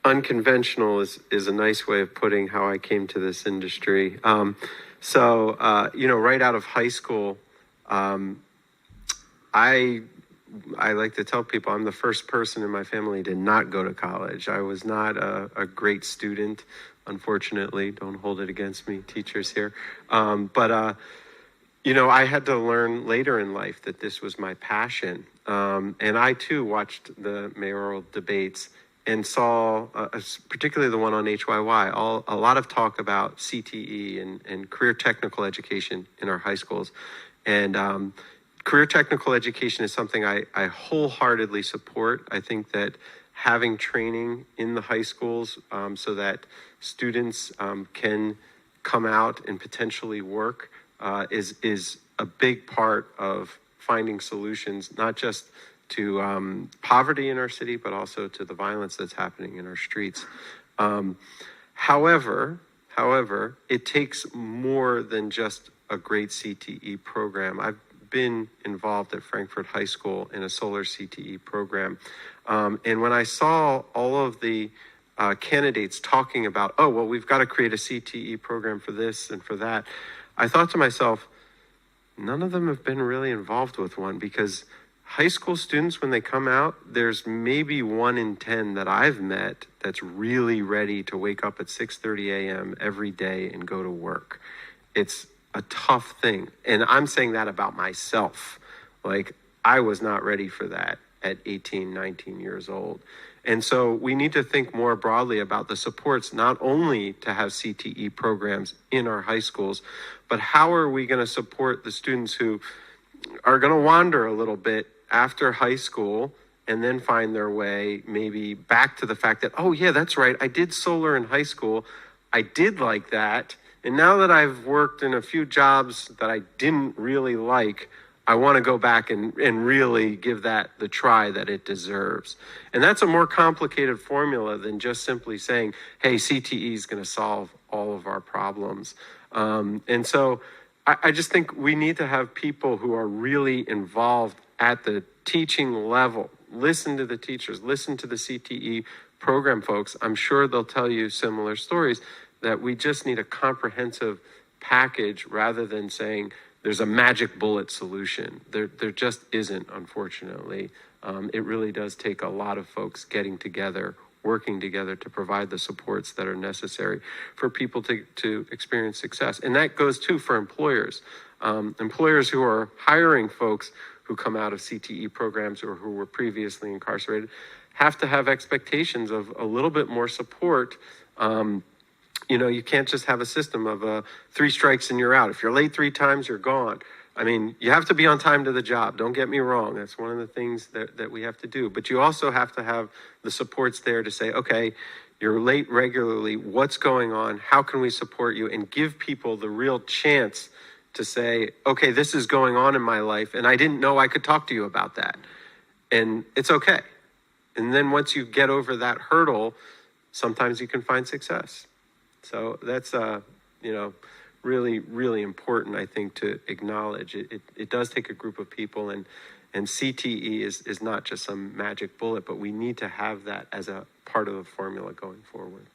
Unconventional is a nice way of putting how I came to this industry. Right out of high school, I like to tell people I'm the first person in my family to not go to college. I was not a great student, unfortunately. Don't hold it against me, teachers here. I had to learn later in life that this was my passion. And I, too, watched the mayoral debates and saw, particularly the one on HYY, a lot of talk about CTE and career technical education in our high schools. And career technical education is something I wholeheartedly support. I think that having training in the high schools so that students can come out and potentially work is a big part of finding solutions, not just to poverty in our city, but also to the violence that's happening in our streets. However, it takes more than just a great CTE program. I've been involved at Frankfurt High School in a solar CTE program. And when I saw all of the candidates talking about, we've got to create a CTE program for this and for that, I thought to myself, none of them have been really involved with one, because high school students, when they come out, there's maybe 1 in 10 that I've met that's really ready to wake up at 6:30 a.m. every day and go to work. It's a tough thing. And I'm saying that about myself. Like, I was not ready for that at 18, 19 years old. And so we need to think more broadly about the supports, not only to have CTE programs in our high schools, but how are we going to support the students who are going to wander a little bit after high school and then find their way maybe back to the fact that, oh yeah, that's right, I did solar in high school, I did like that, and now that I've worked in a few jobs that I didn't really like, I want to go back and really give that the try that it deserves. And that's a more complicated formula than just simply saying, hey, CTE is going to solve all of our problems. And so I just think we need to have people who are really involved at the teaching level. Listen to the teachers, listen to the CTE program folks. I'm sure they'll tell you similar stories, that we just need a comprehensive package rather than saying there's a magic bullet solution. There just isn't, unfortunately. It really does take a lot of folks getting together, working together to provide the supports that are necessary for people to experience success. And that goes too for employers. Employers who are hiring folks who come out of CTE programs or who were previously incarcerated have to have expectations of a little bit more support. You can't just have a system of 3 strikes and you're out. If you're late 3 times, you're gone. I mean, you have to be on time to the job. Don't get me wrong. That's one of the things that we have to do. But you also have to have the supports there to say, okay, you're late regularly. What's going on? How can we support you? And give people the real chance to say, okay, this is going on in my life, and I didn't know I could talk to you about that. And it's okay. And then once you get over that hurdle, sometimes you can find success. So that's, really, really important, I think, to acknowledge. It does take a group of people, and CTE is not just some magic bullet, but we need to have that as a part of the formula going forward.